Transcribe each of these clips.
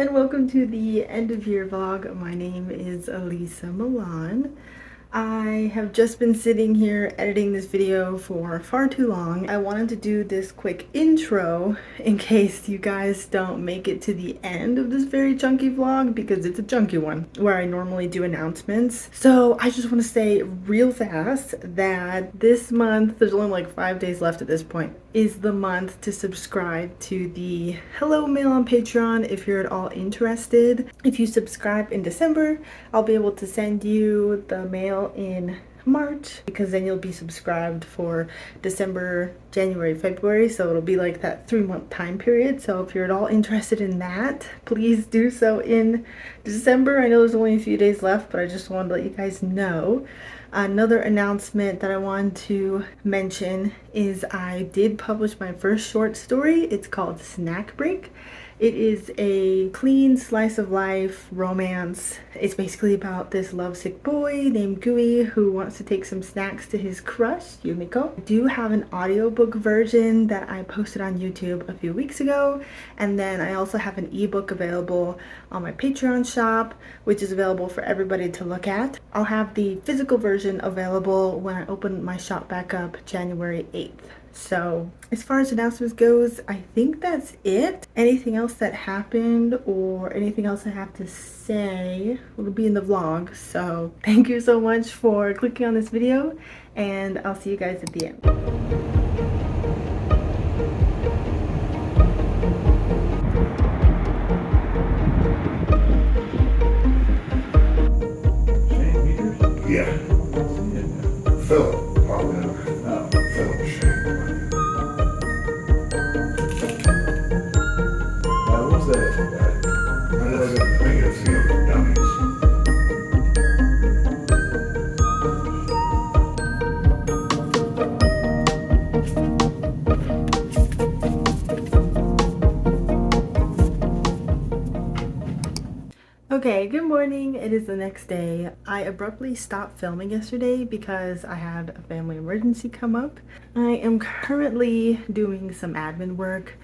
and welcome to the end of year vlog. My name is Elisa Milan. I have just been sitting here editing this video for far too long. I wanted to do this quick intro in case you guys don't make it to the end of this very chunky vlog, because it's a chunky one where I normally do announcements. So I just want to say real fast that this month, there's only like 5 days left at this point, is the month to subscribe to the Hello Mail on Patreon if you're at all interested. If you subscribe in December, I'll be able to send you the mail in March, because then you'll be subscribed for December, January, February, so it'll be like that 3-month time period. So if you're at all interested in that, please do so in December. I know there's only a few days left, but I just wanted to let you guys know. Another announcement that I wanted to mention is I did publish my first short story. It's called Snack Break. It is a clean slice of life romance. It's basically about this lovesick boy named Gui who wants to take some snacks to his crush, Yumiko. I do have an audiobook version that I posted on YouTube a few weeks ago, and then I also have an ebook available on my Patreon shop, which is available for everybody to look at. I'll have the physical version available when I open my shop back up January 8th. So as far as announcements goes, I think that's it. Anything else that happened or anything else I have to say will be in the vlog. So thank you so much for clicking on this video, and I'll see you guys at the end. Yeah. Phil, probably. Phil, shame. What was that? I think it's dummies. Okay, good morning. It is the next day. I abruptly stopped filming yesterday because I had a family emergency come up. I am currently doing some admin work.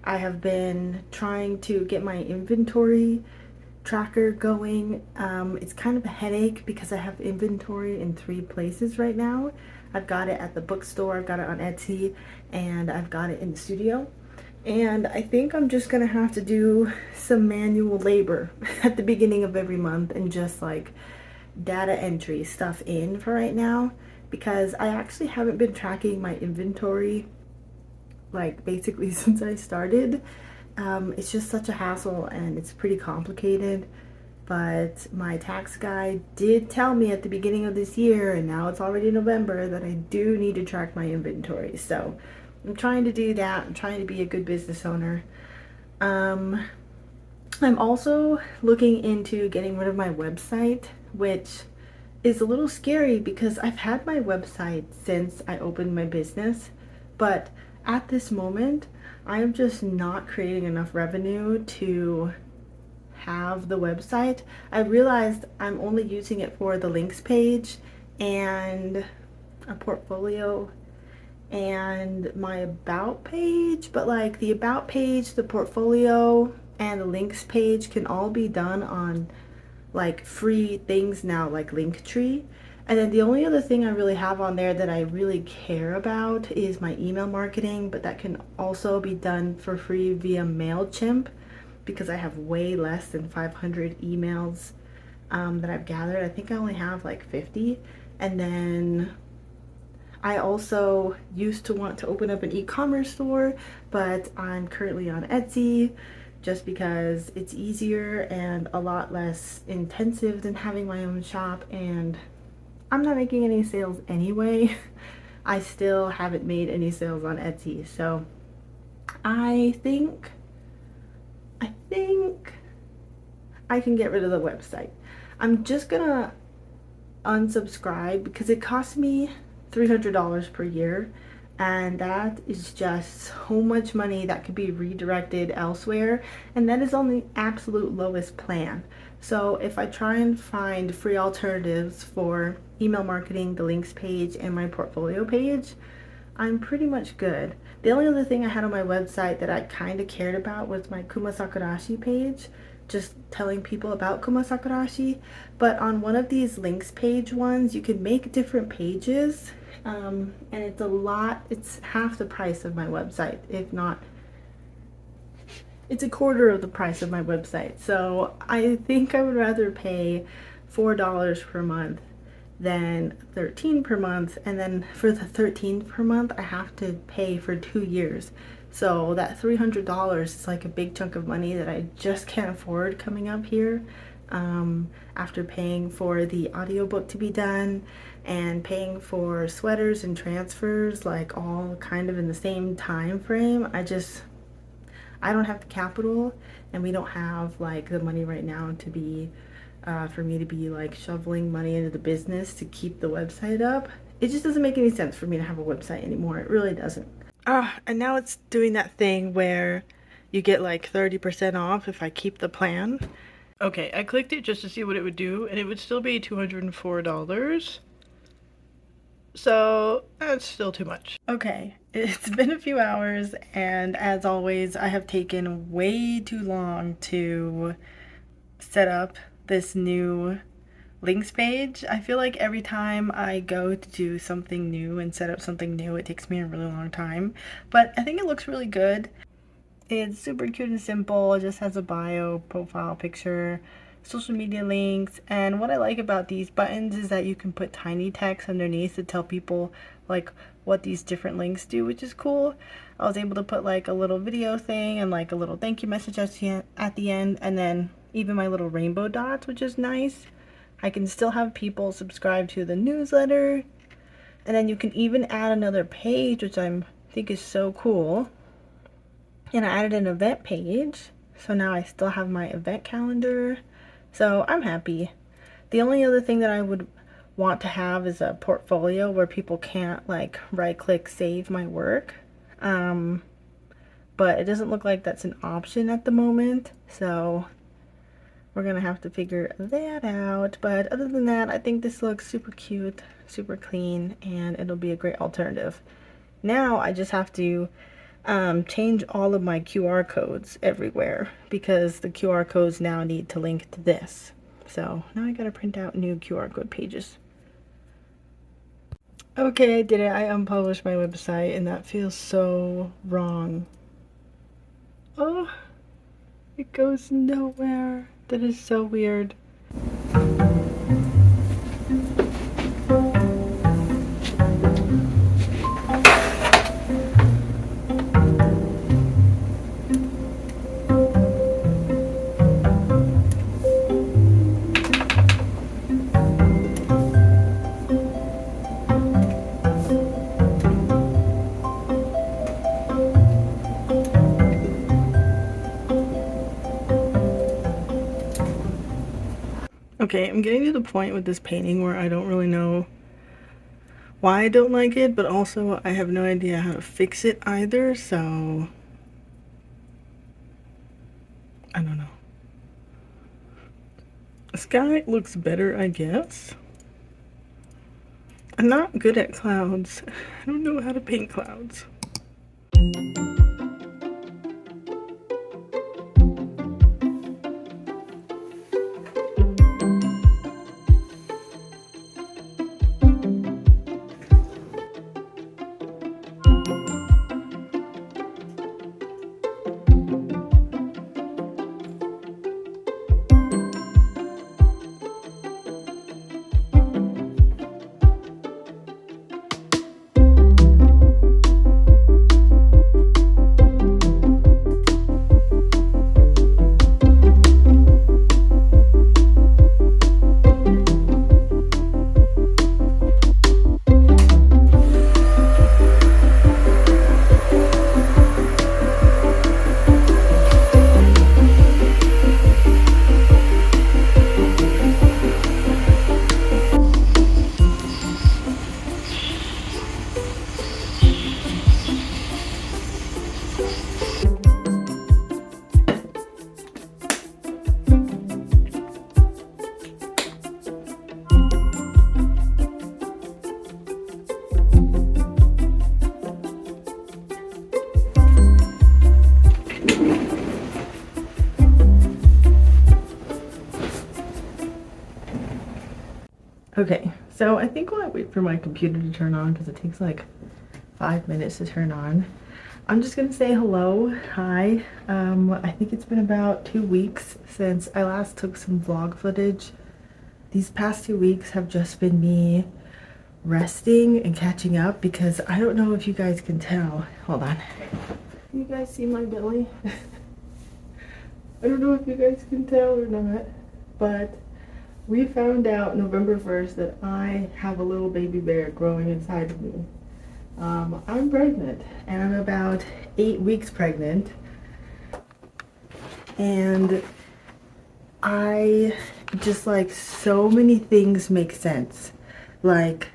I have been trying to get my inventory tracker going. It's kind of a headache because I have inventory in 3 places right now. I've got it at the bookstore, I've got it on Etsy, and I've got it in the studio. And I think I'm just gonna have to do some manual labor at the beginning of every month and just like data entry stuff in for right now, because I actually haven't been tracking my inventory like basically since I started. It's just such a hassle and it's pretty complicated. But my tax guy did tell me at the beginning of this year, and now it's already November, that I do need to track my inventory. So I'm trying to do that. I'm trying to be a good business owner. I'm also looking into getting rid of my website, which is a little scary because I've had my website since I opened my business, but at this moment I am just not creating enough revenue to have the website. I realized I'm only using it for the links page and a portfolio and my about page, but like the about page, the portfolio, and the links page can all be done on like free things now, like Linktree. And then the only other thing I really have on there that I really care about is my email marketing, but that can also be done for free via MailChimp, because I have way less than 500 emails that I've gathered. I think I only have like 50. And then I also used to want to open up an e-commerce store, but I'm currently on Etsy just because it's easier and a lot less intensive than having my own shop, and I'm not making any sales anyway. I still haven't made any sales on Etsy, so I think I can get rid of the website. I'm just gonna unsubscribe because it costs me $300 per year, and that is just so much money that could be redirected elsewhere, and that is on the absolute lowest plan. So if I try and find free alternatives for email marketing, the links page, and my portfolio page, I'm pretty much good. The only other thing I had on my website that I kind of cared about was my kumasakurashi page, just telling people about kumasakurashi. But on one of these links page ones, you can make different pages, and it's half the price of my website, if not, it's a quarter of the price of my website. So I think I would rather pay $4 per month than $13 per month, and then for the $13 per month I have to pay for 2 years. So that $300 is like a big chunk of money that I just can't afford coming up here, after paying for the audiobook to be done and paying for sweaters and transfers, like all kind of in the same time frame. I don't have the capital, and we don't have like the money right now to be for me to be like shoveling money into the business to keep the website up. It just doesn't make any sense for me to have a website anymore. It really doesn't. And now it's doing that thing where you get like 30% off if I keep the plan. Okay, I clicked it just to see what it would do, and it would still be $204. So that's still too much. Okay, it's been a few hours, and as always, I have taken way too long to set up this new links page. I feel like every time I go to do something new and set up something new, it takes me a really long time, but I think it looks really good. It's super cute and simple. It just has a bio, profile picture, social media links, and what I like about these buttons is that you can put tiny text underneath to tell people like what these different links do, which is cool. I was able to put like a little video thing and like a little thank you message at the end, and then even my little rainbow dots, which is nice. I can still have people subscribe to the newsletter, and then you can even add another page, which I think is so cool. And I added an event page, so now I still have my event calendar, so I'm happy. The only other thing that I would want to have is a portfolio where people can't like right click save my work, but it doesn't look like that's an option at the moment, so we're gonna have to figure that out. But other than that, I think this looks super cute, super clean, and it'll be a great alternative. Now I just have to change all of my QR codes everywhere, because the QR codes now need to link to this. So now I gotta print out new QR code pages. Okay, I did it. I unpublished my website, and that feels so wrong. Oh, it goes nowhere. That is so weird. Okay, I'm getting to the point with this painting where I don't really know why I don't like it, but also I have no idea how to fix it either, so I don't know. The sky looks better, I guess. I'm not good at clouds. I don't know how to paint clouds. Okay, so I think while I wait for my computer to turn on, because it takes like 5 minutes to turn on, I'm just gonna say hello, hi. I think it's been about 2 weeks since I last took some vlog footage. These past 2 weeks have just been me resting and catching up because I don't know if you guys can tell. Hold on. Can you guys see my belly? I don't know if you guys can tell or not, but we found out November 1st that I have a little baby bear growing inside of me. I'm pregnant, and I'm about 8 weeks pregnant, and I just like so many things make sense. Like,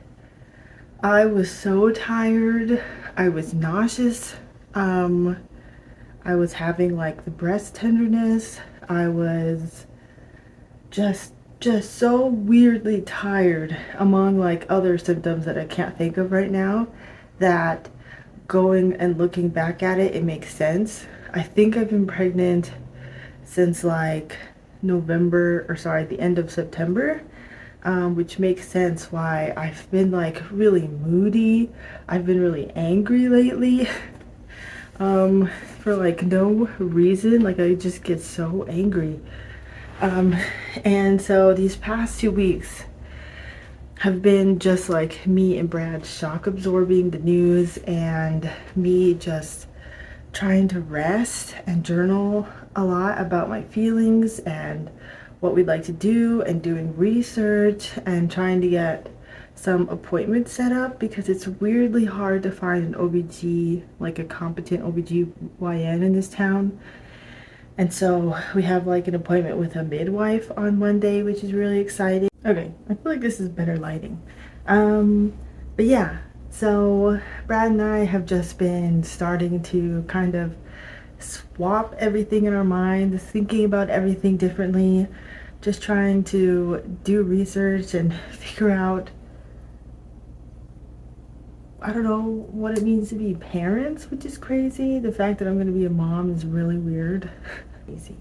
I was so tired, I was nauseous, I was having like the breast tenderness, I was just so weirdly tired, among like other symptoms that I can't think of right now, that going and looking back at it, it makes sense. I think I've been pregnant since like the end of September, which makes sense why I've been like really moody. I've been really angry lately, for like no reason. Like, I just get so angry. And so these past 2 weeks have been just like me and Brad shock absorbing the news, and me just trying to rest and journal a lot about my feelings and what we'd like to do, and doing research and trying to get some appointments set up, because it's weirdly hard to find an OBG, like a competent OBGYN in this town. And so we have like an appointment with a midwife on Monday, which is really exciting. Okay, I feel like this is better lighting. But yeah, so Brad and I have just been starting to kind of swap everything in our minds, thinking about everything differently, just trying to do research and figure out, I don't know, what it means to be parents, which is crazy. The fact that I'm going to be a mom is really weird. Crazy.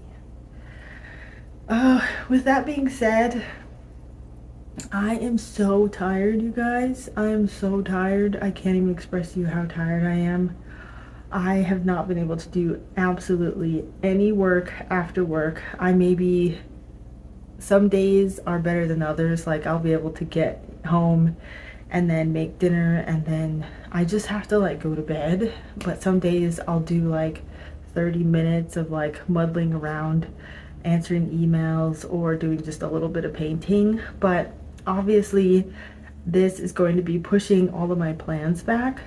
With that being said, I am so tired, you guys. I am so tired. I can't even express to you how tired I am. I have not been able to do absolutely any work after work. Some days are better than others. Like, I'll be able to get home and then make dinner, and then I just have to like go to bed. But some days I'll do like 30 minutes of like muddling around, answering emails, or doing just a little bit of painting. But obviously this is going to be pushing all of my plans back.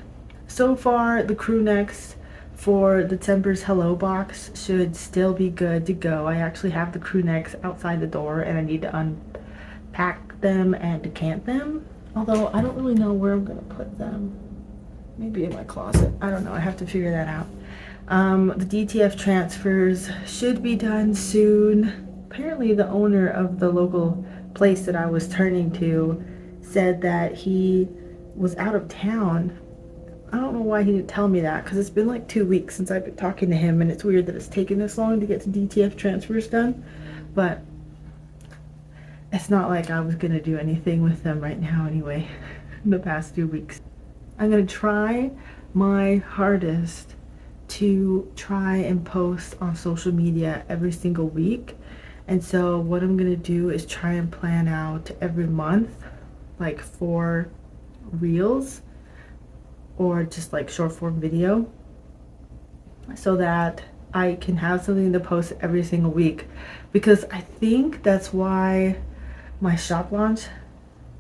So far, the crew necks for the December's Hello box should still be good to go. I actually have the crew necks outside the door, and I need to unpack them and decant them. Although I don't really know where I'm gonna put them. Maybe in my closet. I don't know. I have to figure that out. The DTF transfers should be done soon. Apparently the owner of the local place that I was turning to said that he was out of town. I don't know why he didn't tell me that, because it's been like 2 weeks since I've been talking to him, and it's weird that it's taken this long to get the DTF transfers done. But it's not like I was gonna do anything with them right now anyway, in the past 2 weeks. I'm gonna try my hardest to try and post on social media every single week. And so what I'm gonna do is try and plan out every month, like 4 reels, or just like short form video, so that I can have something to post every single week. Because I think that's why my shop launch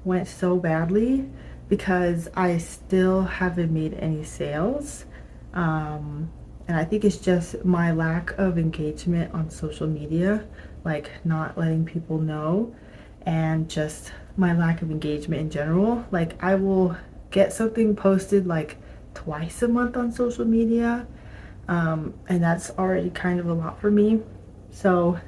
went so badly, because I still haven't made any sales. And I think it's just my lack of engagement on social media, like not letting people know, and just my lack of engagement in general. Like, I will get something posted like twice a month on social media, and that's already kind of a lot for me. So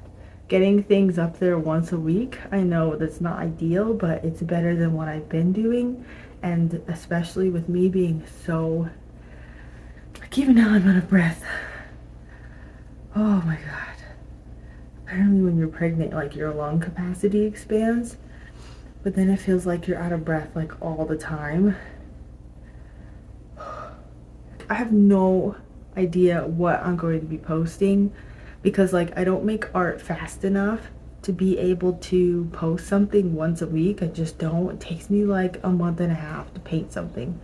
getting things up there once a week, I know that's not ideal, but it's better than what I've been doing. And especially with me being so, like, even now I'm out of breath. Oh my god. Apparently when you're pregnant, like, your lung capacity expands. but then it feels like you're out of breath like all the time. I have no idea what I'm going to be posting because like I don't make art fast enough to be able to post something once a week. I just don't. It takes me like a month and a half to paint something.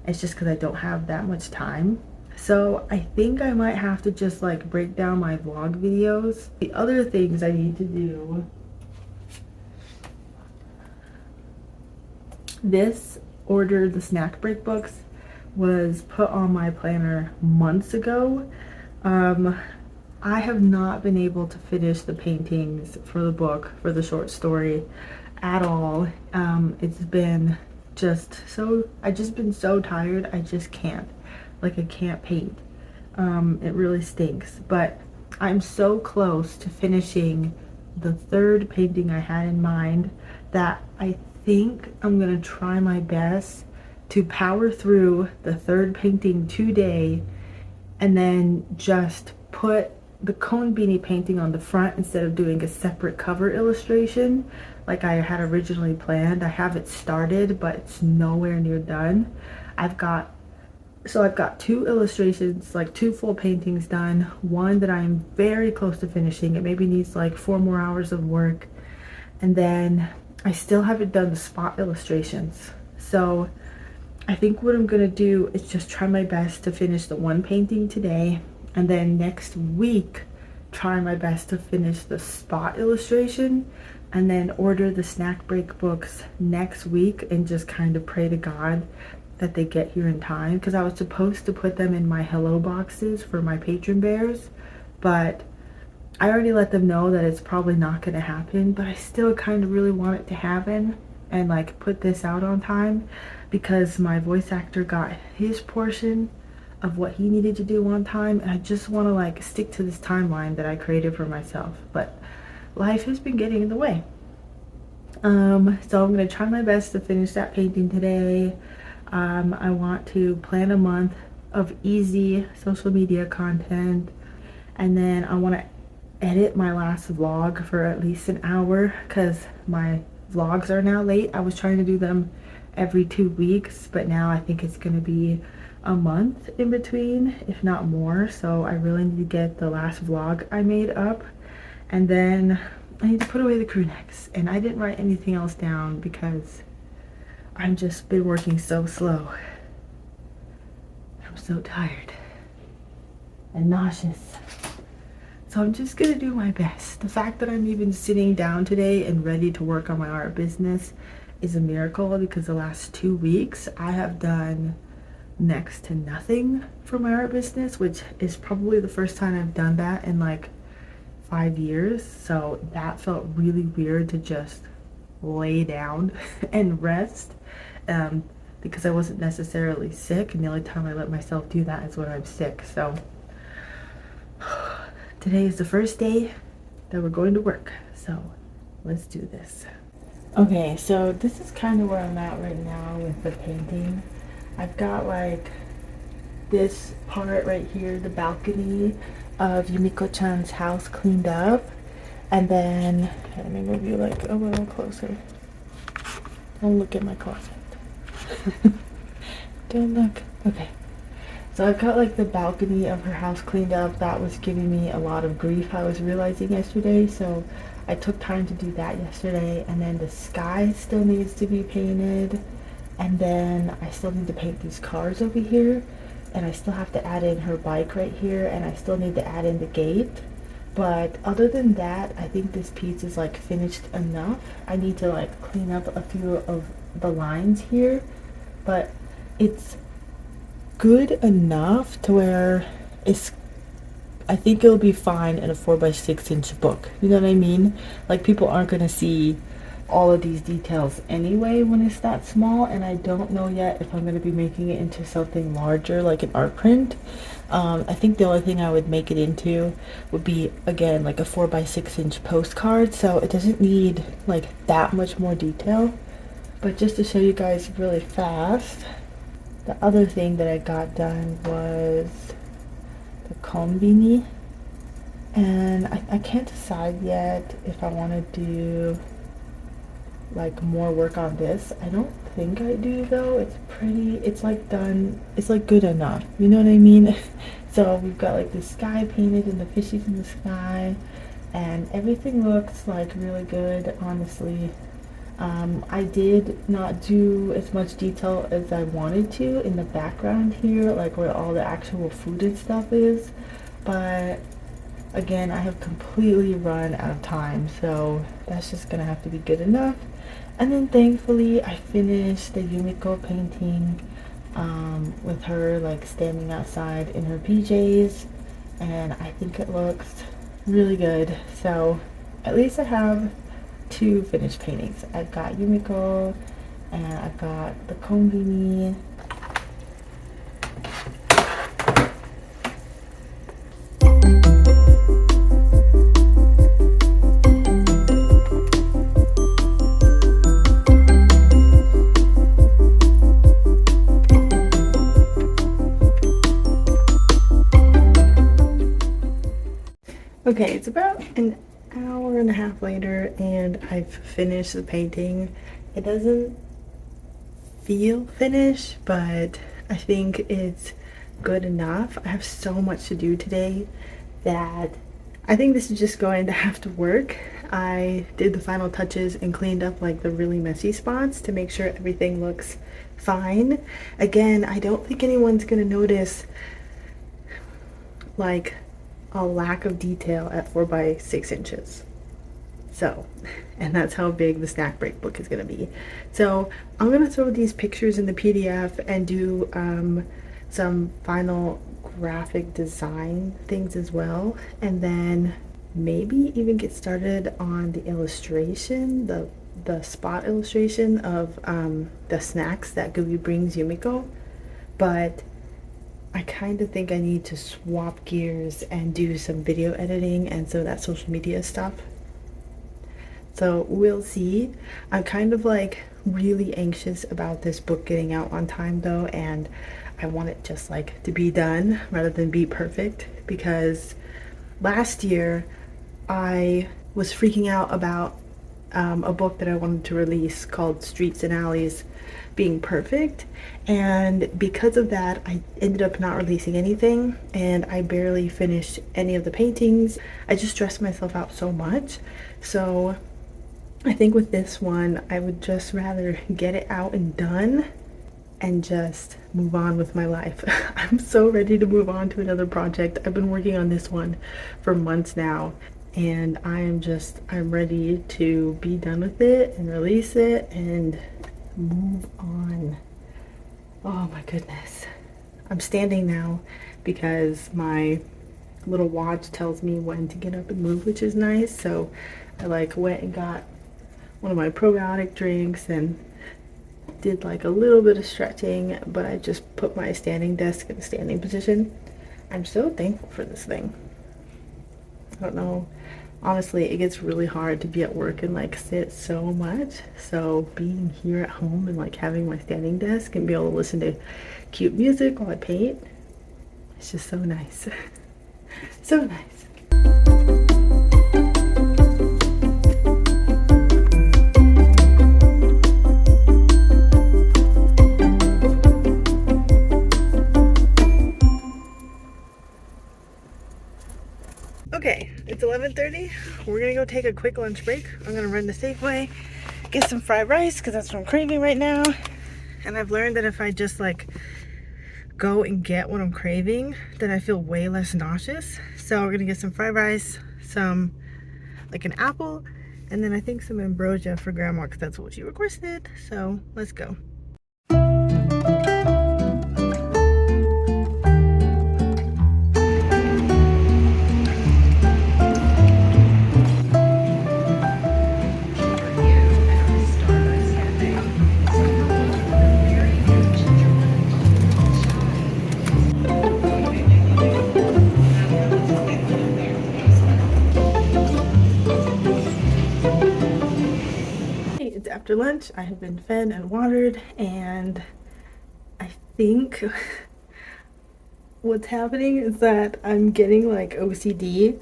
It's just because I don't have that much time. So I think I might have to just like break down my vlog videos. The other things I need to do, this order, the snack break books, was put on my planner months ago. I have not been able to finish the paintings for the book, for the short story at all. It's been just so, I've just been so tired. I just can't, like I can't paint. It really stinks, but I'm so close to finishing the third painting I had in mind that I think I'm gonna try my best to power through the third painting today and then just put the cone beanie painting on the front instead of doing a separate cover illustration like I had originally planned. I have it started, but it's nowhere near done. I've got two illustrations, like two full paintings done, one that I'm very close to finishing. It maybe needs like 4 more hours of work, and then I still haven't done the spot illustrations. So I think what I'm gonna do is just try my best to finish the one painting today, and then next week try my best to finish the spot illustration, and then order the snack break books next week and just kind of pray to God that they get here in time, because I was supposed to put them in my hello boxes for my Patronbears, but I already let them know that it's probably not going to happen, but I still kind of really want it to happen and like put this out on time, because my voice actor got his portion of what he needed to do on time, and I just want to like stick to this timeline that I created for myself, but life has been getting in the way. So I'm going to try my best to finish that painting today. I want to plan a month of easy social media content, and then I want to edit my last vlog for at least an hour because my vlogs are now late. I was trying to do them every 2 weeks, but now I think it's going to be a month in between, if not more. So I really need to get the last vlog I made up, and then I need to put away the crew necks. And I didn't write anything else down because I've just been working so slow. I'm so tired and nauseous. So I'm just gonna do my best. The fact that I'm even sitting down today and ready to work on my art business is a miracle, because the last 2 weeks I have done next to nothing for my art business, which is probably the first time I've done that in like 5 years. So that felt really weird to just lay down and rest, because I wasn't necessarily sick, and the only time I let myself do that is when I'm sick. So today is the first day that we're going to work, so let's do this. Okay, so this is kind of where I'm at right now with the painting. I've got like this part right here, the balcony of Yumiko-chan's house cleaned up, and then let me move you like a little closer. Don't look at my closet. Don't look. Okay. So I've got like the balcony of her house cleaned up. That was giving me a lot of grief, I was realizing yesterday. So I took time to do that yesterday. And then the sky still needs to be painted. And then I still need to paint these cars over here. And I still have to add in her bike right here. And I still need to add in the gate. But other than that, I think this piece is like finished enough. I need to like clean up a few of the lines here, but it's good enough to where it's, I think it'll be fine in a 4x6 book. You know what I mean? Like people aren't gonna see all of these details anyway when it's that small, and I don't know yet if I'm going to be making it into something larger like an art print. I think the only thing I would make it into would be, again, like a 4x6 postcard, so it doesn't need like that much more detail. But just to show you guys really fast, the other thing that I got done was the cone beanie, and I can't decide yet if I want to do like more work on this. I don't think I do though. It's pretty, it's like done, it's like good enough, you know what I mean? So we've got like the sky painted and the fishies in the sky, and everything looks like really good, honestly. I did not do as much detail as I wanted to in the background here, like where all the actual food and stuff is, but again, I have completely run out of time, so that's just gonna have to be good enough. And then thankfully I finished the Yumiko painting with her like standing outside in her PJs, and I think it looks really good. So at least I have 2 finished paintings. I've got Yumiko and I've got the Konbini. Okay, it's about an hour and a half later and I've finished the painting. It doesn't feel finished, but I think it's good enough. I have so much to do today that I think this is just going to have to work. I did the final touches and cleaned up like the really messy spots to make sure everything looks fine. Again, I don't think anyone's gonna notice like a lack of detail at 4 by 6 inches. So, and that's how big the snack break book is going to be. So I'm going to throw these pictures in the PDF and do some final graphic design things as well, and then maybe even get started on the illustration, the spot illustration of the snacks that Gooby brings Yumiko. But I kind of think I need to swap gears and do some video editing and so that social media stuff. So we'll see. I'm kind of like really anxious about this book getting out on time though, and I want it just like to be done rather than be perfect, because last year I was freaking out about a book that I wanted to release called Streets and Alleys being perfect, and because of that I ended up not releasing anything and I barely finished any of the paintings. I just stressed myself out so much. So I think with this one I would just rather get it out and done and just move on with my life. I'm so ready to move on to another project. I've been working on this one for months now, and I'm ready to be done with it and release it and move on. Oh my goodness. I'm standing now because my little watch tells me when to get up and move, which is nice. So I like went and got one of my probiotic drinks and did like a little bit of stretching, but I just put my standing desk in a standing position. I'm so thankful for this thing. I don't know, honestly, it gets really hard to be at work and like sit so much. So being here at home and like having my standing desk and be able to listen to cute music while I paint, it's just so nice. So nice. Okay, it's 11:30. We're gonna go take a quick lunch break. I'm gonna run to Safeway, get some fried rice because that's what I'm craving right now. And I've learned that if I just like go and get what I'm craving, then I feel way less nauseous. So we're gonna get some fried rice, some like an apple, and then I think some ambrosia for grandma because that's what she requested. So let's go. After lunch, I have been fed and watered, and I think what's happening is that I'm getting like OCD,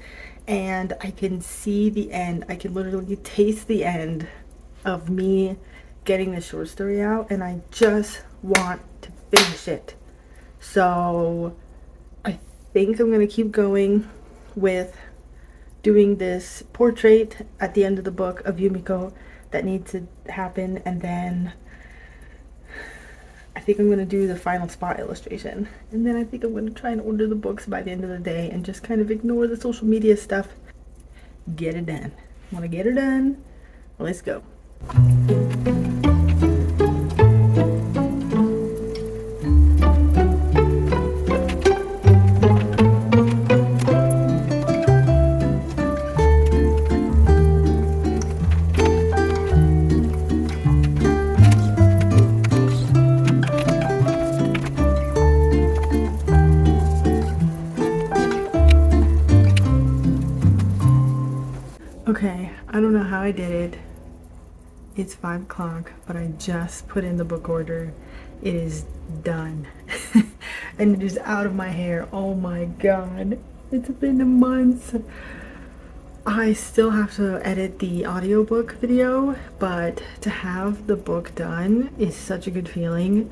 and I can see the end. I can literally taste the end of me getting the short story out, and I just want to finish it. So I think I'm gonna keep going with doing this portrait at the end of the book of Yumiko that needs to happen, and then I think I'm gonna do the final spot illustration, and then I think I'm gonna try and order the books by the end of the day and just kind of ignore the social media stuff. Get it done. Want to get it done? Let's go. Okay, I don't know how I did it. It's 5 o'clock, but I just put in the book order. It is done. And it is out of my hair. Oh my god. It's been a month. I still have to edit the audiobook video, but to have the book done is such a good feeling.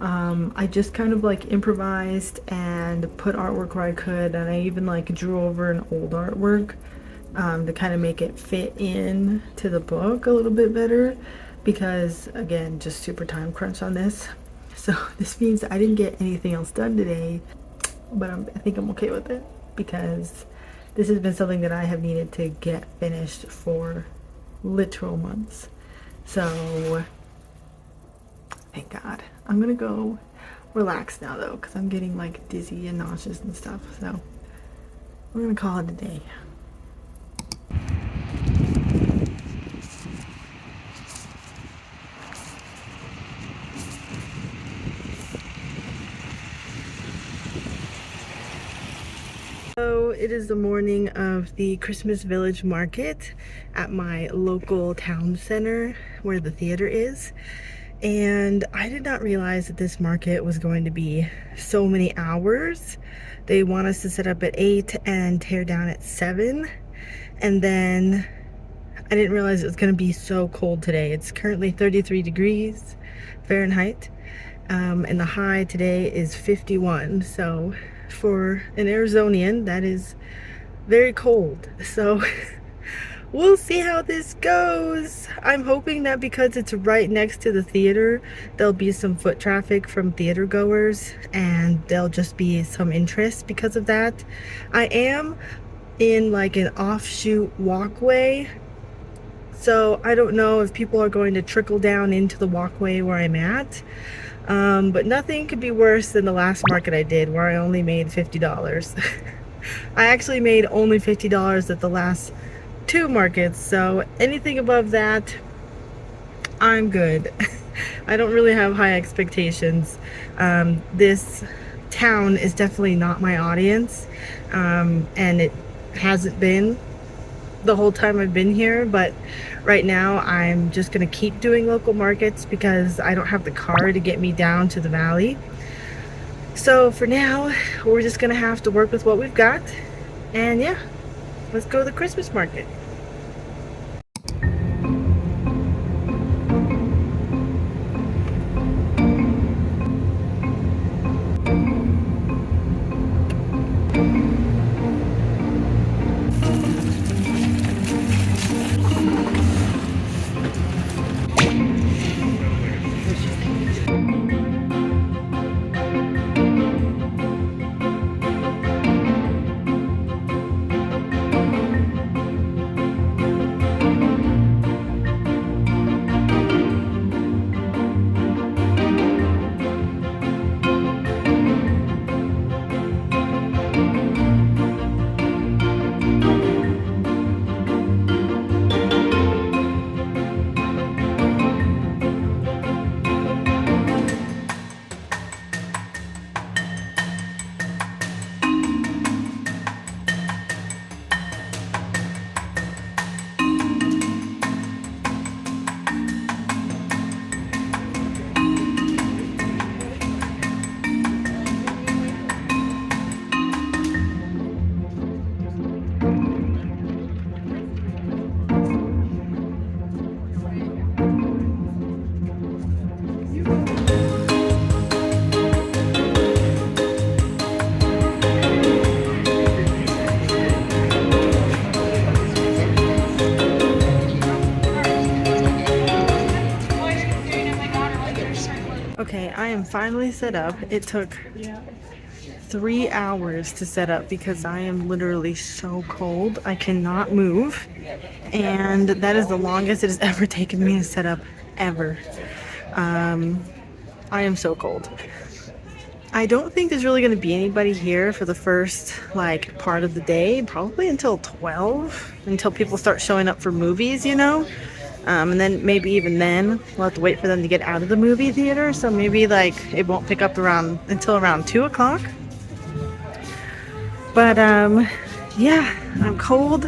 I just kind of like improvised and put artwork where I could, and I even like drew over an old artwork to kind of make it fit in to the book a little bit better, because again, just super time crunch on this. So this means that I didn't get anything else done today, but I think I'm okay with it, because this has been something that I have needed to get finished for literal months. So thank God. I'm gonna go relax now though, because I'm getting like dizzy and nauseous and stuff. So we're gonna call it a day. So it is the morning of the Christmas Village market at my local town center where the theater is. And I did not realize that this market was going to be so many hours. They want us to set up at 8 and tear down at 7. And then I didn't realize it was going to be so cold today. It's currently 33 degrees Fahrenheit. And the high today is 51. So for an Arizonian, that is very cold. So we'll see how this goes. I'm hoping that because it's right next to the theater, there'll be some foot traffic from theater goers, and there'll just be some interest because of that. I am in like an offshoot walkway, so I don't know if people are going to trickle down into the walkway where I'm at. But nothing could be worse than the last market I did, where I only made $50. I actually made only $50 at the last 2 markets, so anything above that, I'm good. I don't really have high expectations. This town is definitely not my audience, and it hasn't been the whole time I've been here, but right now I'm just gonna keep doing local markets because I don't have the car to get me down to the valley. So for now, we're just gonna have to work with what we've got, and yeah, let's go to the Christmas market. Okay, I am finally set up. It took 3 hours to set up because I am literally so cold. I cannot move. And that is the longest it has ever taken me to set up ever. I am so cold. I don't think there's really going to be anybody here for the first like part of the day, probably until 12, until people start showing up for movies, you know. And then maybe even then we'll have to wait for them to get out of the movie theater, so maybe like it won't pick up around until around 2 o'clock. But yeah, I'm cold,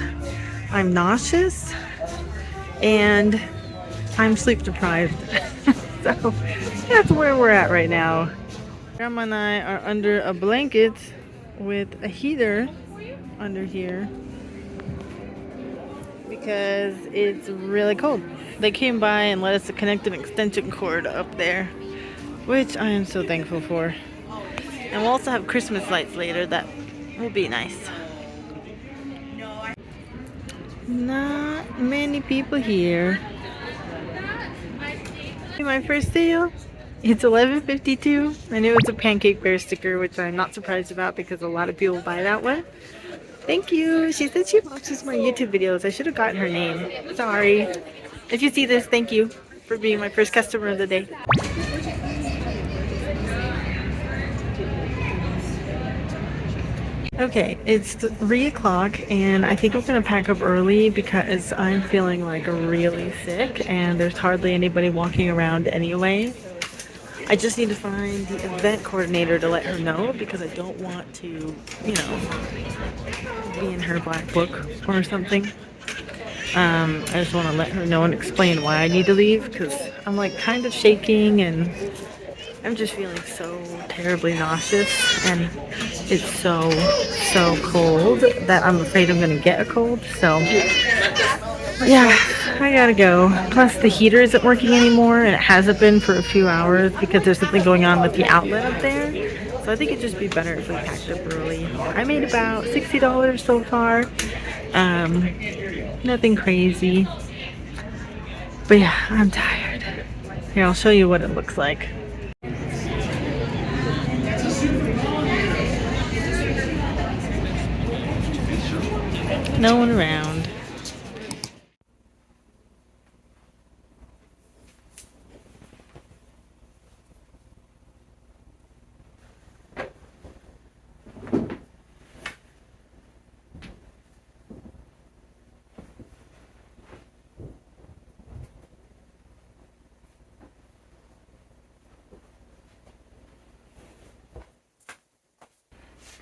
I'm nauseous, and I'm sleep deprived. So that's where we're at right now. Grandma and I are under a blanket with a heater under here because it's really cold. They came by and let us connect an extension cord up there, which I am so thankful for. And we'll also have Christmas lights later that will be nice. Not many people here. My first sale. It's 11:52. I knew it was a pancake bear sticker, which I'm not surprised about because a lot of people buy that one. Thank you. She said she watches my YouTube videos. I should have gotten her name. Sorry. If you see this, thank you for being my first customer of the day. Okay, it's 3 o'clock and I think I'm gonna pack up early because I'm feeling like really sick and there's hardly anybody walking around anyway. I just need to find the event coordinator to let her know because I don't want to, you know, be in her black book or something. I just want to let her know and explain why I need to leave because I'm like kind of shaking and I'm just feeling so terribly nauseous and it's so cold that I'm afraid I'm gonna get a cold. So yeah, I gotta go. Plus the heater isn't working anymore and it hasn't been for a few hours because there's something going on with the outlet up there. So I think it'd just be better if we packed up early. I made about $60 so far. Nothing crazy. But yeah, I'm tired. Here, I'll show you what it looks like. No one around.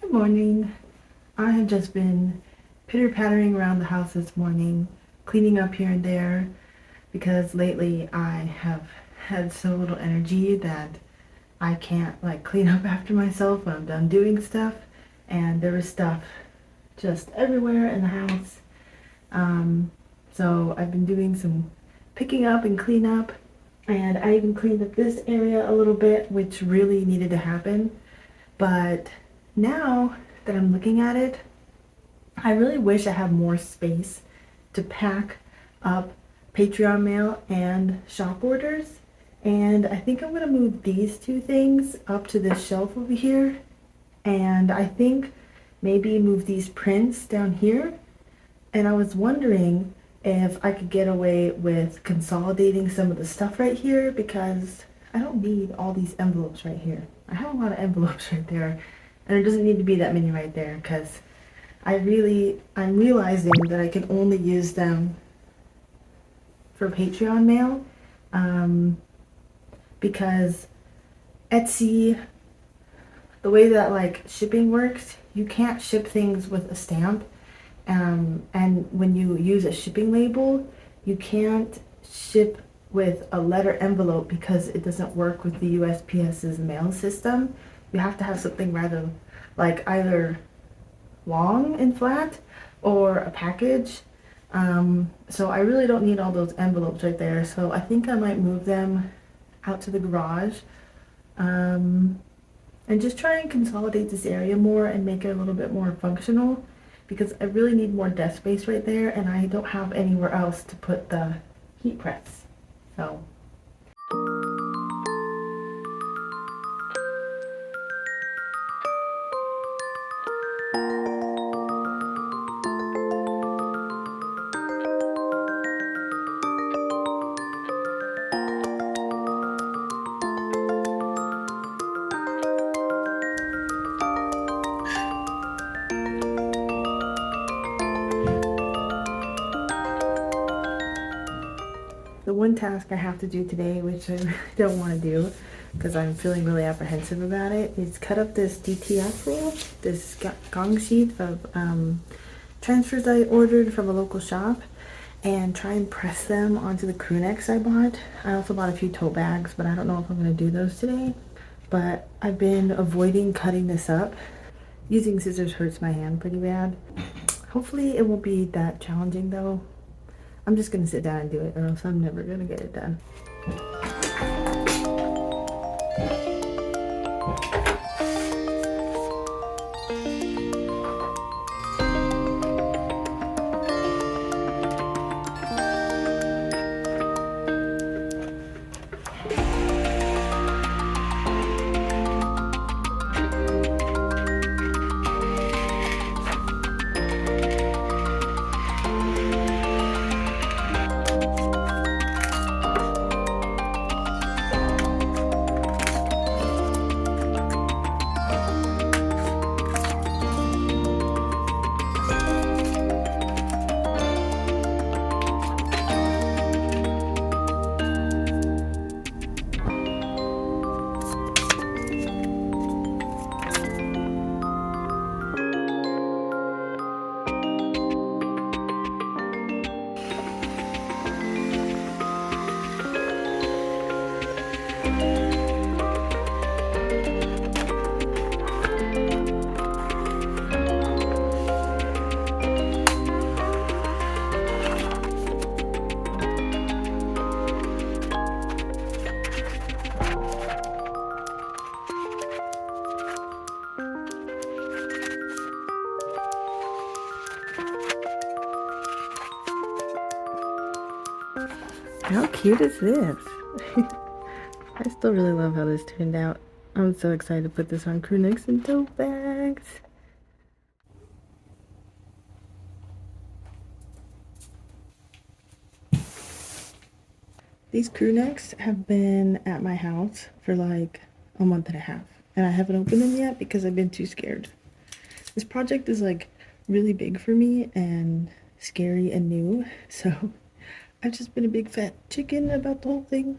Good morning. I have just been pitter-pattering around the house this morning, cleaning up here and there, because lately I have had so little energy that I can't like clean up after myself when I'm done doing stuff, and there was stuff just everywhere in the house. So I've been doing some picking up and clean up, and I even cleaned up this area a little bit, which really needed to happen. But now that I'm looking at it, I really wish I had more space to pack up Patreon mail and shop orders. And I think I'm going to move these two things up to this shelf over here. And I think maybe move these prints down here. And I was wondering if I could get away with consolidating some of the stuff right here because I don't need all these envelopes right here. I have a lot of envelopes right there. And it doesn't need to be that many right there because I'm realizing that I can only use them for Patreon mail because Etsy, the way that like shipping works, you can't ship things with a stamp, and when you use a shipping label, you can't ship with a letter envelope because it doesn't work with the USPS's mail system. You have to have something rather like either long and flat or a package. So I really don't need all those envelopes right there, so I think I might move them out to the garage and just try and consolidate this area more and make it a little bit more functional because I really need more desk space right there and I don't have anywhere else to put the heat press. So The one task I have to do today, which I don't want to do because I'm feeling really apprehensive about it, is cut up this DTF roll, this gong sheet of transfers I ordered from a local shop, and try and press them onto the crewnecks I bought. I also bought a few tote bags, but I don't know if I'm going to do those today. But I've been avoiding cutting this up. Using scissors hurts my hand pretty bad. Hopefully it won't be that challenging though. I'm just going to sit down and do it, or else I'm never going to get it done. How cute is this? I still really love how this turned out. I'm so excited to put this on crewnecks and tote bags. These crewnecks have been at my house for like a month and a half, and I haven't opened them yet because I've been too scared. This project is like really big for me and scary and new, so I've just been a big fat chicken about the whole thing.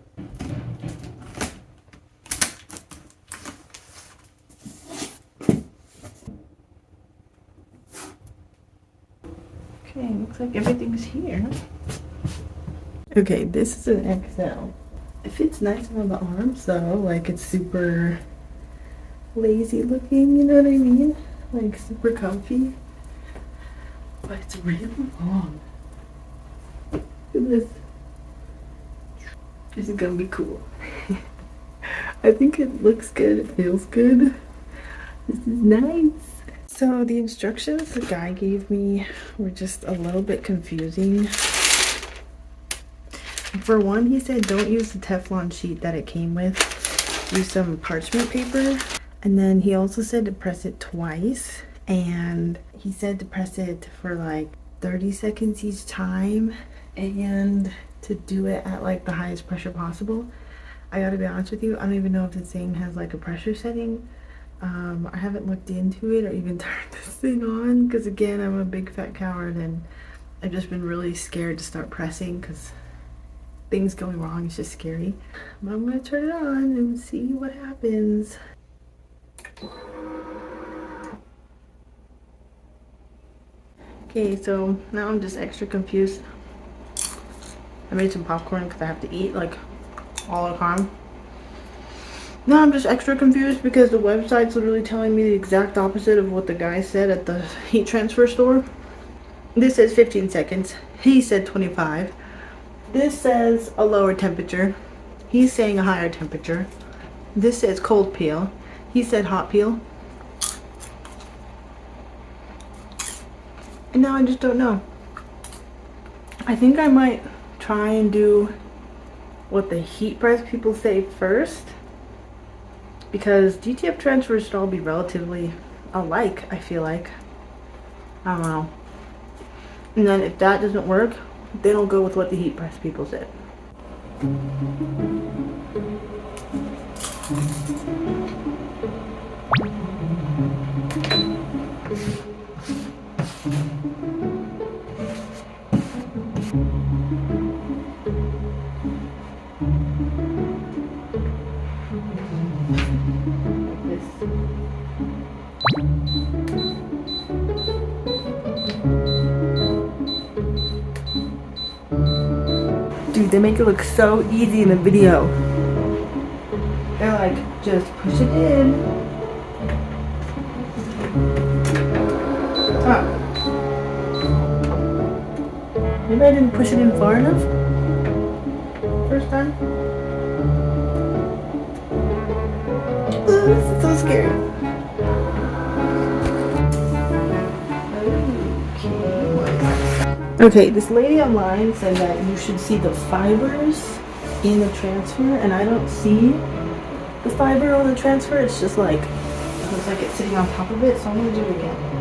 Okay, looks like everything's here. Okay, this is an XL. It fits nice on the arms though, like it's super lazy looking, you know what I mean? Like super comfy. But it's really long. Look at this. This is gonna be cool. I think it looks good, it feels good. This is nice. So the instructions the guy gave me were just a little bit confusing. For one, he said don't use the Teflon sheet that it came with. Use some parchment paper. And then he also said to press it twice. And he said to press it for like 30 seconds each time. And to do it at like the highest pressure possible. I gotta be honest with you, I don't even know if this thing has like a pressure setting. I haven't looked into it or even turned this thing on because again, I'm a big fat coward and I've just been really scared to start pressing because things going wrong is just scary. But I'm gonna turn it on and see what happens. Okay, so now I'm just extra confused. I made some popcorn because I have to eat like all the time. Now I'm just extra confused because the website's literally telling me the exact opposite of what the guy said at the heat transfer store. This says 15 seconds. He said 25. This says a lower temperature. He's saying a higher temperature. This says cold peel. He said hot peel. And now I just don't know. I think I might try and do what the heat press people say first. Because DTF transfers should all be relatively alike, I feel like. I don't know. And then if that doesn't work, then I'll go with what the heat press people said. Dude, they make it look so easy in the video. They're like, just push it in. Oh. Maybe I didn't push it in far enough? First time? Ooh, this is so scary. Okay, this lady online said that you should see the fibers in the transfer, and I don't see the fiber on the transfer. It's just like, it looks like it's sitting on top of it, so I'm gonna do it again.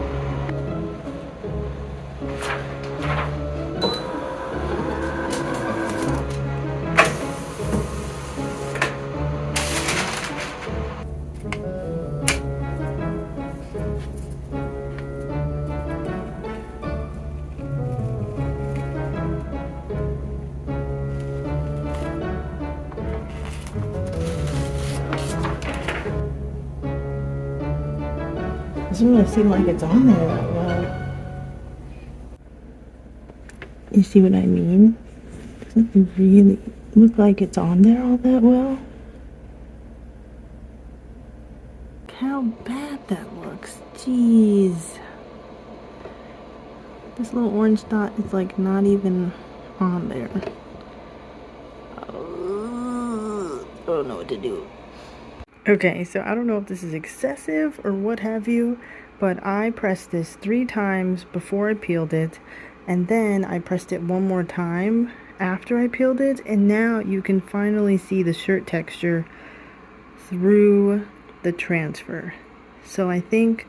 It doesn't really seem like it's on there that well. You see what I mean? Doesn't really look like it's on there all that well. Look how bad that looks. Jeez. This little orange dot is like not even on there. Oh, I don't know what to do. Okay, so I don't know if this is excessive or what have you, but I pressed this 3 times before I peeled it, and then I pressed it one more time after I peeled it, and now you can finally see the shirt texture through the transfer. So I think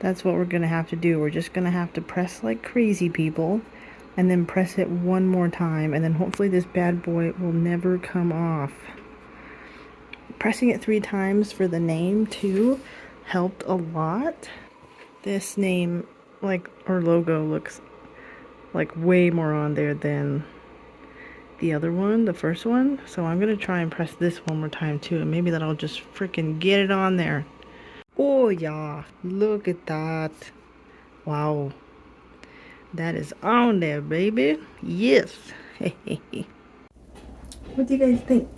that's what we're gonna have to do. We're just gonna have to press like crazy people, and then press it one more time, and then hopefully this bad boy will never come off. Pressing it 3 times for the name too helped a lot. This name, like, or logo, looks like way more on there than the other one, the first one. So I'm gonna try and press this one more time too, and maybe that'll just freaking get it on there. Oh yeah, look at that. Wow, that is on there, baby. Yes. What do you guys think?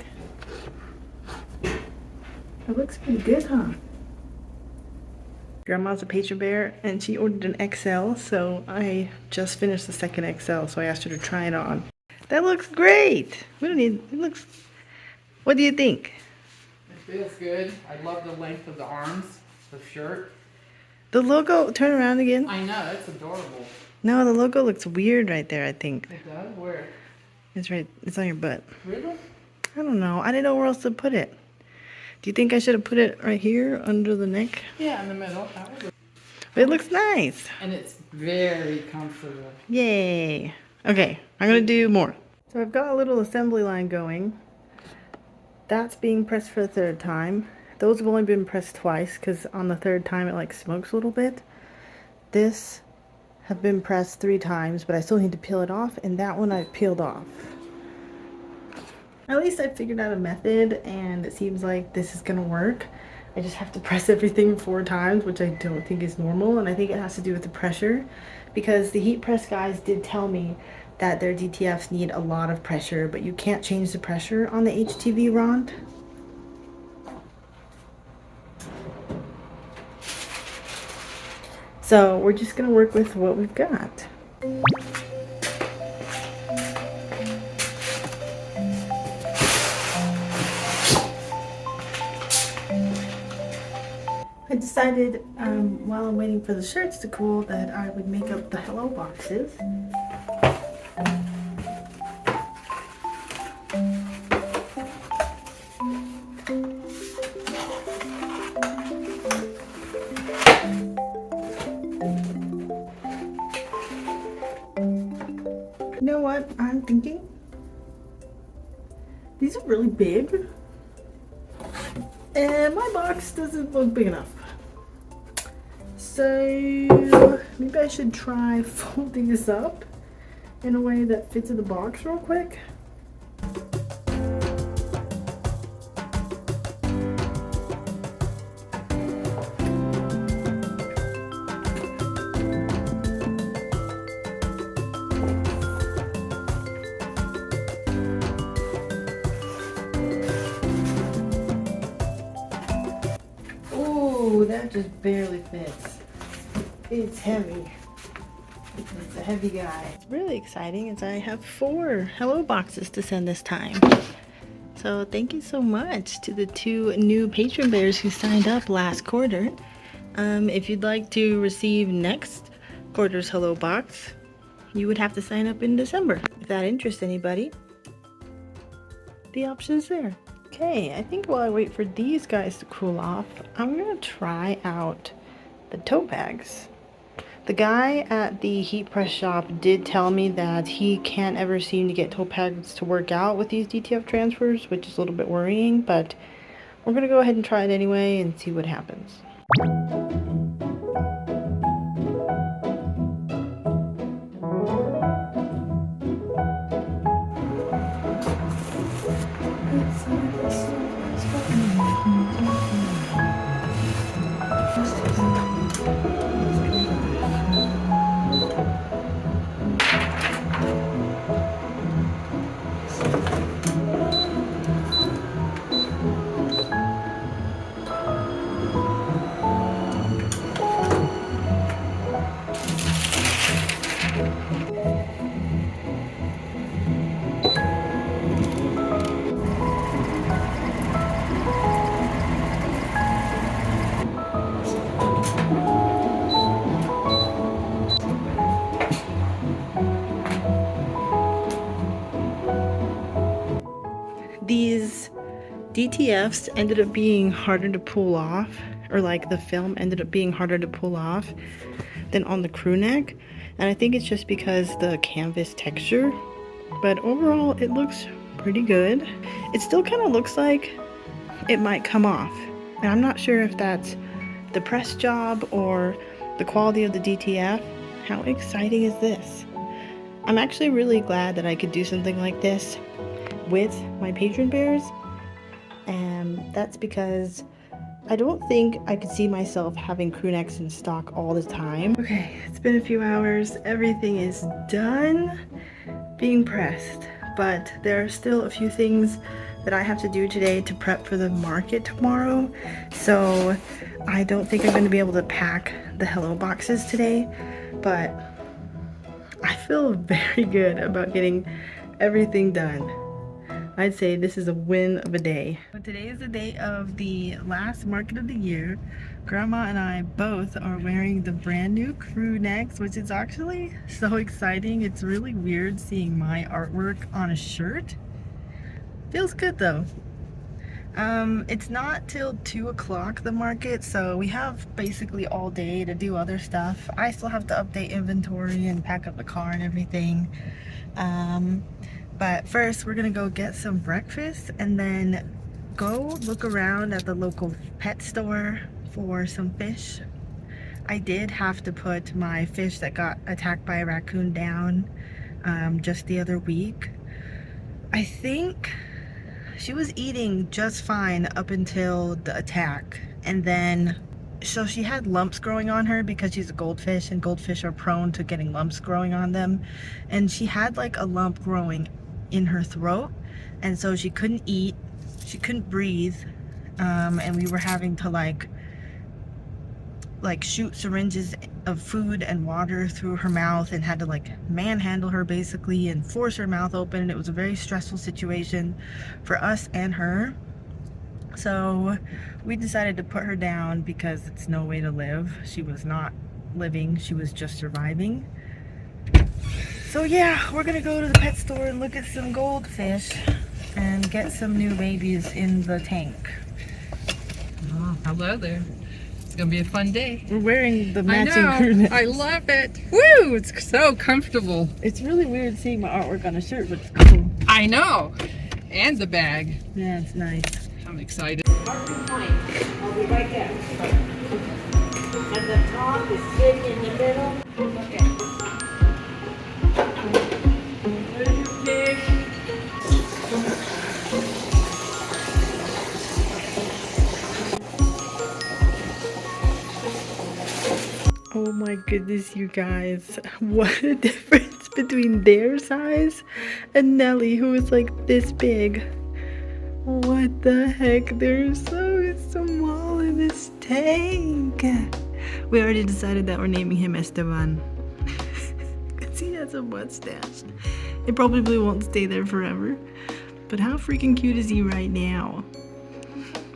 It looks pretty good, huh? Grandma's a patron bear, and she ordered an XL, so I just finished the second XL, so I asked her to try it on. That looks great! We don't need, it looks, what do you think? It feels good. I love the length of the arms, the shirt. The logo, turn around again. I know, it's adorable. No, the logo looks weird right there, I think. It does? Where? It's right, it's on your butt. Really? I don't know, I didn't know where else to put it. Do you think I should have put it right here under the neck? Yeah, in the middle. That would look. But it looks nice. And it's very comfortable. Yay. Okay, I'm gonna do more. So I've got a little assembly line going. That's being pressed for the 3rd time. Those have only been pressed twice because on the 3rd time it like smokes a little bit. This have been pressed 3 times, but I still need to peel it off, and that one I've peeled off. At least I figured out a method, and it seems like this is gonna work. I just have to press everything 4 times, which I don't think is normal, and I think it has to do with the pressure, because the heat press guys did tell me that their DTFs need a lot of pressure, but you can't change the pressure on the HTV rod. So we're just gonna work with what we've got. I decided while I'm waiting for the shirts to cool that I would make up the hello boxes. You know what I'm thinking? These are really big, and my box doesn't look big enough. So maybe I should try folding this up in a way that fits in the box real quick. That just barely fits. It's heavy. It's a heavy guy. It's really exciting as I have 4 hello boxes to send this time. So thank you so much to the 2 new patron bears who signed up last quarter. If you'd like to receive next quarter's hello box, you would have to sign up in December. If that interests anybody, the option's there. Okay, I think while I wait for these guys to cool off, I'm gonna try out the tote bags. The guy at the heat press shop did tell me that he can't ever seem to get tote bags to work out with these DTF transfers, which is a little bit worrying, but we're gonna go ahead and try it anyway and see what happens. These DTFs ended up being harder to pull off, or like the film ended up being harder to pull off than on the crew neck, and I think it's just because the canvas texture, but overall it looks pretty good. It still kind of looks like it might come off, and I'm not sure if that's the press job or the quality of the DTF. How exciting is this? I'm actually really glad that I could do something like this with my patron bears, and that's because I don't think I could see myself having crew necks in stock all the time. Okay, it's been a few hours. Everything is done being pressed, but there are still a few things that I have to do today to prep for the market tomorrow, so I don't think I'm going to be able to pack the hello boxes today, but I feel very good about getting everything done. I'd say this is a win of a day. So today is the day of the last market of the year. Grandma and I both are wearing the brand new crew necks, which is actually so exciting. It's really weird seeing my artwork on a shirt. Feels good though. It's not till 2 o'clock the market, so we have basically all day to do other stuff. I still have to update inventory and pack up the car and everything. But first we're gonna go get some breakfast and then go look around at the local pet store for some fish. I did have to put my fish that got attacked by a raccoon down just the other week. I think she was eating just fine up until the attack, and then so she had lumps growing on her because she's a goldfish, and goldfish are prone to getting lumps growing on them, and she had like a lump growing in her throat, and so she couldn't eat, she couldn't breathe, and we were having to like shoot syringes of food and water through her mouth, and had to like manhandle her basically and force her mouth open, and it was a very stressful situation for us and her. So we decided to put her down because it's no way to live. She was not living, she was just surviving. So yeah, we're gonna go to the pet store and look at some goldfish and get some new babies in the tank. Oh, hello there. It's gonna be a fun day. We're wearing the matching crew necks. I love it. Woo! It's so comfortable. It's really weird seeing my artwork on a shirt, but it's cool. I know. And the bag. Yeah, it's nice. I'm excited. I'll be right there. And the top is sitting in the middle. Okay. There's your fish. Oh my goodness, you guys. What a difference between their size and Nelly, who is like this big. What the heck? They're so small in this tank. We already decided that we're naming him Esteban. Because he has a mustache. It probably won't stay there forever. But how freaking cute is he right now?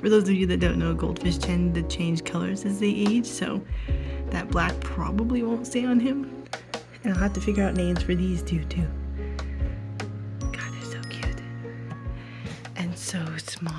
For those of you that don't know, goldfish tend to change colors as they age, so that black probably won't stay on him. And I'll have to figure out names for these two too. God, they're so cute. And so small.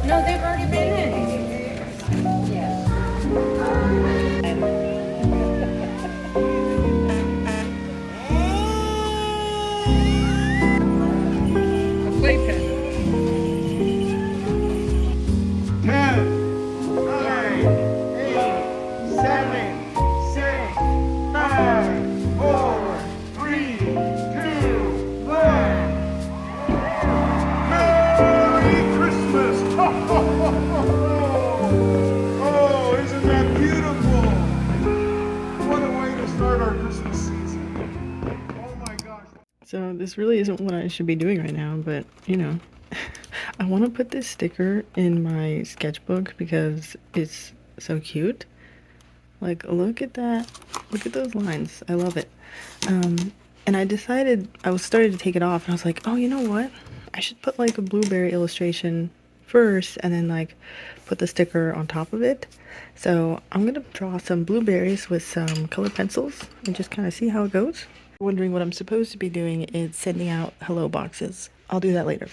No, they've already been in. A playpen. 10, 9, 8, 7, 6, 5, 4, 3, 2, 1. Merry Christmas! Ho, ho, ho, ho, ho. Oh, isn't that beautiful? What a way to start our Christmas season. Oh my gosh. So this really isn't what I should be doing right now, but you know, I want to put this sticker in my sketchbook because it's so cute. Like, look at that. Look at those lines. I love it. And I decided, I was starting to take it off and I was like, oh, you know what? I should put like a blueberry illustration first and then like put the sticker on top of it. So I'm gonna draw some blueberries with some colored pencils and just kind of see how it goes. Wondering what I'm supposed to be doing is sending out hello boxes. I'll do that later.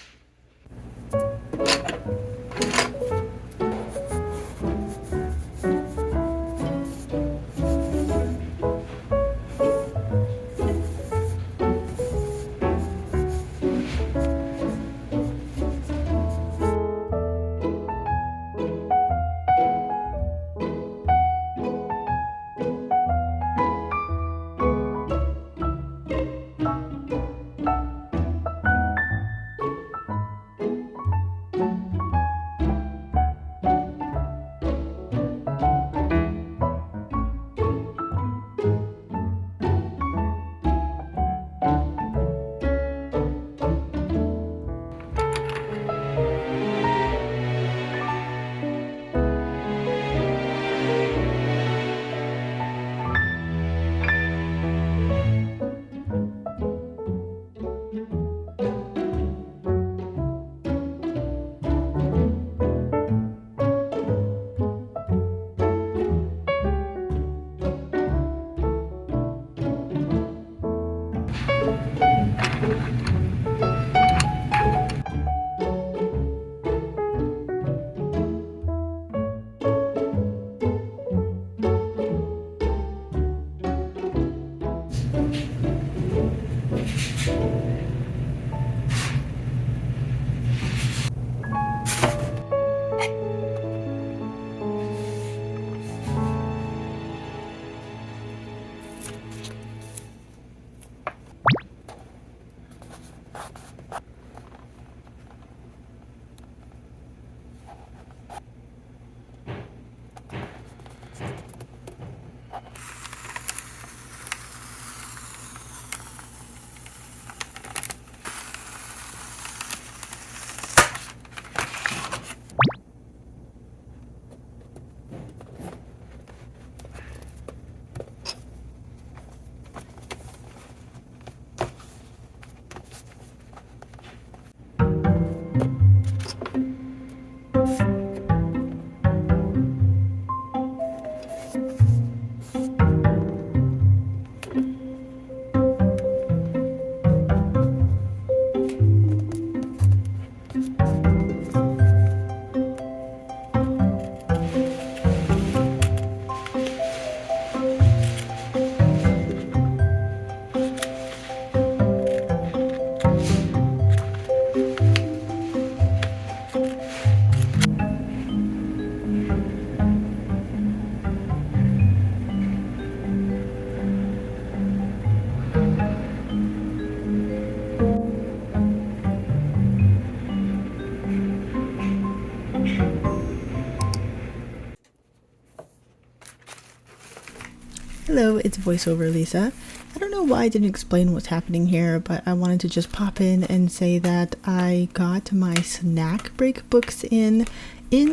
Hello, it's voiceover Lisa. I don't know why I didn't explain what's happening here, but I wanted to just pop in and say that I got my snack break books in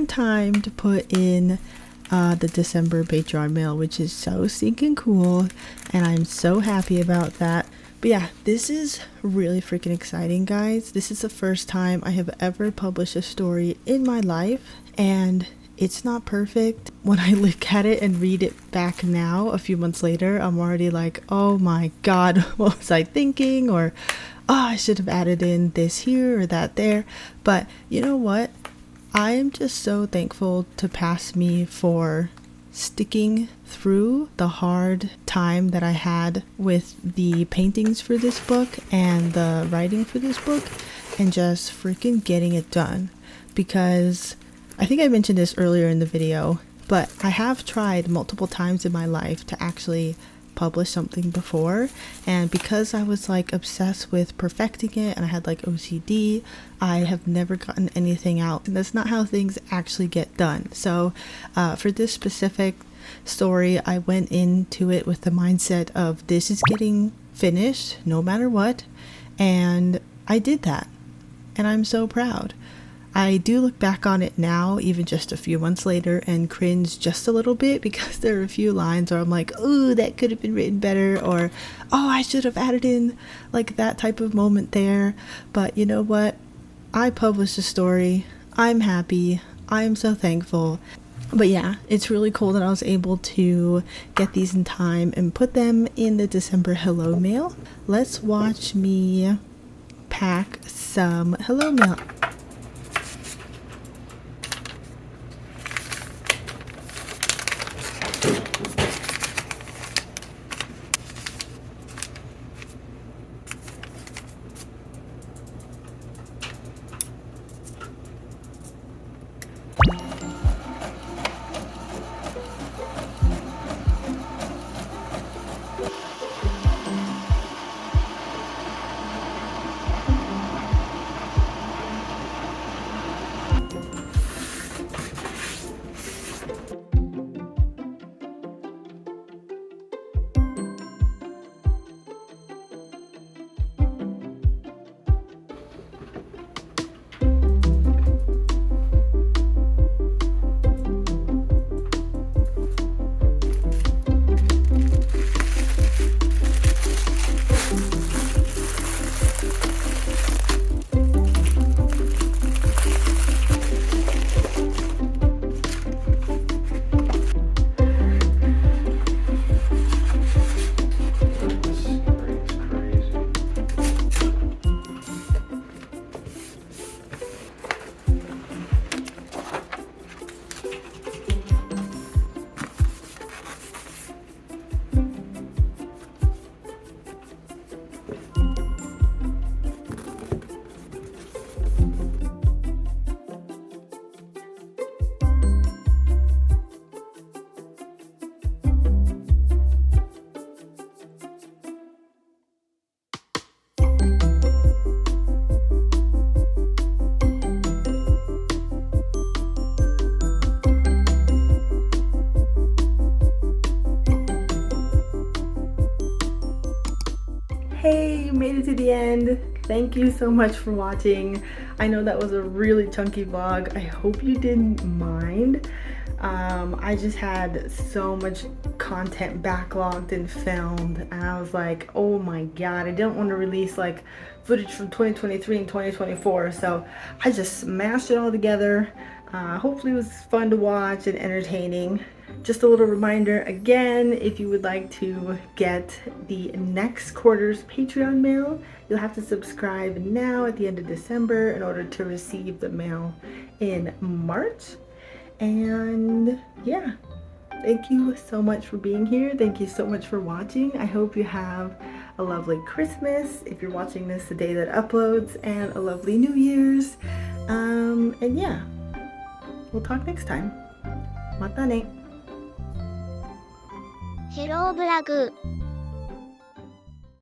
time to put in the December Patreon mail, which is so stinking cool, and I'm so happy about that. But yeah, this is really freaking exciting, guys. This is the first time I have ever published a story in my life, and it's not perfect. When I look at it and read it back now, a few months later, I'm already like, oh my god, what was I thinking? Or, oh, I should have added in this here or that there. But you know what? I am just so thankful to Past Me for sticking through the hard time that I had with the paintings for this book and the writing for this book and just freaking getting it done. Because I think I mentioned this earlier in the video, but I have tried multiple times in my life to actually publish something before, and because I was like obsessed with perfecting it and I had like OCD, I have never gotten anything out, and that's not how things actually get done. So for this specific story, I went into it with the mindset of this is getting finished no matter what, and I did that, and I'm so proud. I do look back on it now, even just a few months later, and cringe just a little bit because there are a few lines where I'm like, oh, that could have been written better, or oh, I should have added in like that type of moment there. But you know what? I published a story. I'm happy. I am so thankful. But yeah, it's really cool that I was able to get these in time and put them in the December hello mail. Let's watch me pack some hello mail. Hey, you made it to the end. Thank you so much for watching. I know that was a really chunky vlog. I hope you didn't mind. I just had so much content backlogged and filmed, and I was like, oh my god, I didn't want to release like footage from 2023 and 2024, so I just smashed it all together. Hopefully it was fun to watch and entertaining. Just a little reminder again, if you would like to get the next quarter's Patreon mail, you'll have to subscribe now at the end of December in order to receive the mail in March. And yeah, thank you so much for being here. Thank you so much for watching. I hope you have a lovely Christmas if you're watching this the day that uploads, and a lovely New Year's. And yeah, we'll talk next time. Mata ne. Hello, blog.